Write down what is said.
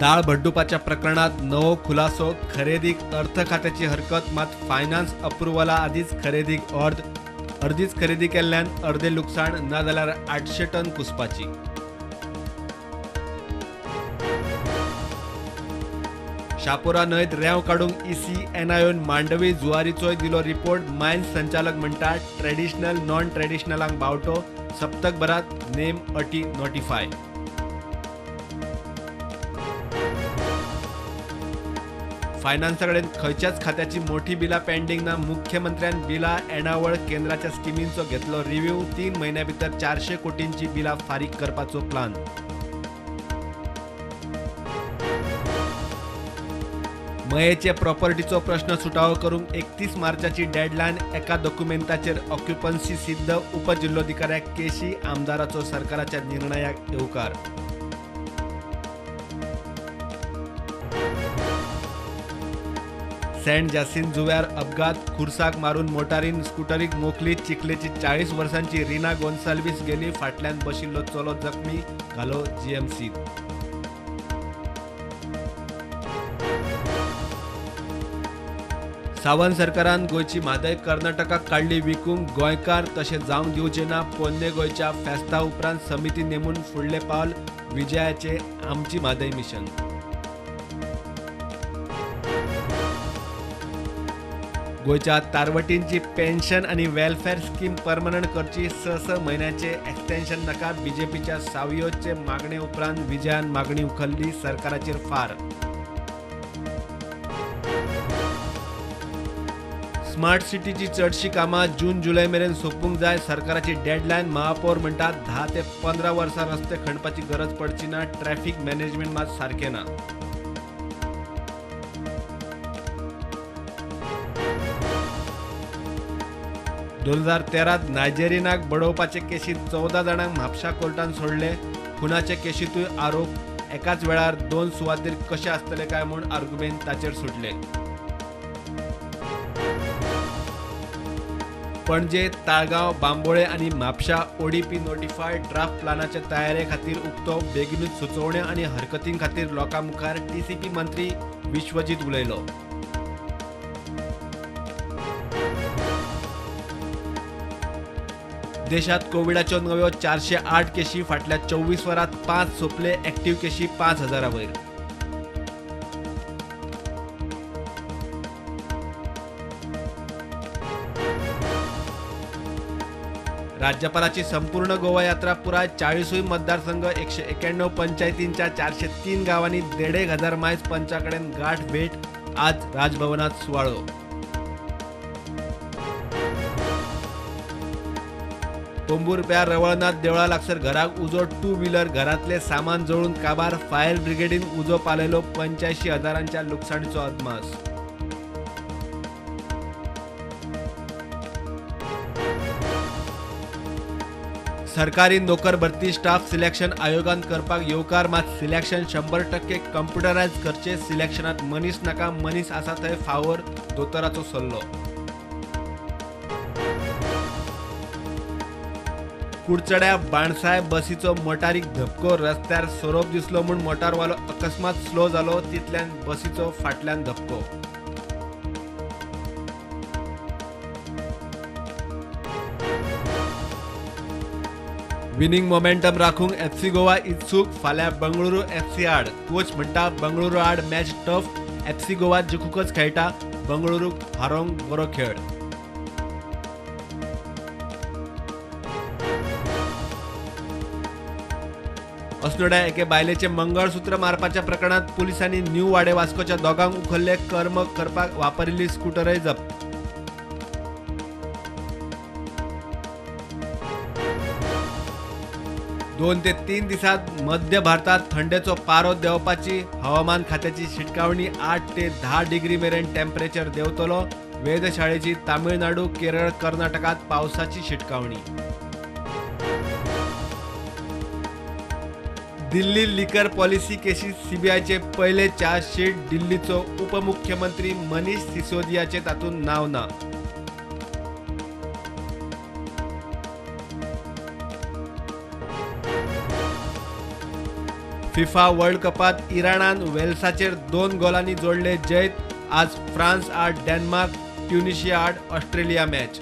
डाळ भड्डुपाच्या प्रकरणात नवो खुलासो. खरेदीक अर्थ खात्याची हरकत. मात फायनान्स अप्रुवला आधीच खरेदीक अर्धीच खरेदी केल्ल्यान अर्धे लुकसाण. ना जाल्यार 800 टन कुसपाची. शापोरा न्हंयत रेंव काडूंक इसी एनआयओन मांडवी जुवारीचोय दिलो रिपोर्ट. मायन्स संचालक म्हणटा ट्रेडिशनल नॉन ट्रेडिशनलांक बावटो. सप्तकभरात नेम अटी नोटिफाय. फायनान्सा कडेन खंयच्याच खात्याची मोठी बिलां पेंडींग ना. मुख्यमंत्र्यान बिलां येणावळ केंद्राच्या स्किमींचो घेतलो रिव्ह्यू. 3 म्हयन्या भितर 400 कोटींची बिलां फारीक करपाचो प्लान. मयेचे प्रॉपर्टीचो प्रश्न सुटावो करूंक 31 मार्चाची डेडलायन. एका डॉक्युमेंटाचेर ऑक्युपन्सी सिद्ध. उपजिल्लोधिकाऱ्याक केशी. आमदाराचो सरकाराच्या निर्णयाक येवकार. सेंट जासिन जुव्यार अपघात. खुर्साक मारून मोटारीन स्कुटरीक मोखलीत. चिखलेची 40 वर्सांची रिना गोन्साल्वीस गेली. फाटल्यान बशिल्लो चलो जखमी. घालो जीएमसीत. सावंत सरकारान गोंयची म्हादय कर्नाटकाक काडली विकूंक. गोंयकार तशें जावंक दिवचे ना. पोन्ने गोंयच्या फेस्ता उपरांत समिती नेमून फुडले पावल. विजयाचे आमची म्हादय मिशन. गोंयच्या तारवटींची पेन्शन आनी वेलफेअर स्कीम परमनंट करची. 6 म्हयन्याचे एक्सटेन्शन नाका. बीजेपीच्या सावयोचे मागणे उपरांत विजयान मागणी उखल्ली. सरकाराचेर फार. स्मार्ट सिटीची चडशी कामां जून जुलय मेरेन सोंपूंक जाय. सरकाराची डेडलायन. महापौर म्हणटात 10 ते 15 वर्सां रस्ते खणपाची गरज पडची ना. ट्रॅफिक मॅनेजमेंट मात सारकें ना. दोन 2013 नायजेरियनाक बडोवपाचे केशीत 14 जाणांक म्हापशा कोर्टान सोडले. खुनाचे केशीतूय आरोप. एकाच वेळार 2 सुवातेर कशे आसतले काय म्हूण आर्ग्युमेंट ताचेर सुटले. पणजे, ताळगांव, बांबोळे आनी म्हापशा ओडीपी नोटिफायड. ड्राफ्ट प्लानाचे तयारे खातीर उक्तो. बेगीनूच सुचोवण्यो आनी हरकतीं खातीर लोकां मुखार. टीसीपी मंत्री विश्वजीत उलयलो. देशात कोविडाच्यो नव्यो 408 केशी. फाटल्या 24 वरांत 5 सोंपले. एक्टीव केशी 5000 वयर. राज्यपालाची संपूर्ण गोवा यात्रा पुराय. 40 मतदारसंघ. 191 पंचायतींच्या 403 गावांनी 1500 मायज पंचाकडेन गाठ भेट. आज राजभवनात सुवाळो. पोंबुरप्या रवळनाथ देवळा लागसर घराक उजो. 2 व्हीलर घरातले सामान जळून काबार. फायर ब्रिगेडीन उजो पालयलो. 85,000च्या लुकसाणीचो अदमास. सरकारी नोकर भरती स्टाफ सिलेक्शन आयोगान करपाक येवकार. मात सिलेक्शन 100% कंप्युटरायज करचे. सिलेक्शनात मनीस नाका. मनीस आसा थंय फावोर. दोतोराचो सल्लो. कुडचड्या बाणसाय बसीचो मोटारीक धपको. रस्त्यार सोरोप दिसलो म्हूण मोटारवालो अकस्मात स्लो जालो. तितल्यान बसीचो फाटल्यान धपको. विनिंग मोमेंटम राखूंक एफसी गोवा इत्सूक. फाल्यां बंगळुरू एफसी आड. कोच म्हणटा बंगळुरू आड मॅच टफ. एफसी गोवा जिखूकच खेळटा. बंगळुरूक हारोंक बरो खेळ. अस्नोड्या एके बायलेचे मंगळसूत्र मारपाच्या प्रकरणात पुलिसांनी न्यू वाडे वास्कोच्या दोगांक उखल्ले. कर्म करपाक वापरिल्ली स्कूटरय जप्त. दोन ते 3 दिसात मध्य भारतात थंडेचो पारो देंवपाची. हवामान खात्याची शिटकावणी. 8 ते 10 डिग्री मेरेन टेम्परेचर देंवतलो. वेधशाळेची तामिळनाडू, केरळ, कर्नाटकात पावसाची शिटकावणी. दिल्ली लिकर पॉलिसी केसीत सीबीआयचे पहिले चार्जशीट. दिल्लीचो उपमुख्यमंत्री मनीष सिसोदियाचे तातूंत नाव ना. फिफा वर्ल्ड कपात इराणान वेल्साचेर 2 गोलांनी जोडले जैत. आज फ्रांस आड डेन्मार्क, ट्युनिशिया आड ऑस्ट्रेलिया मॅच.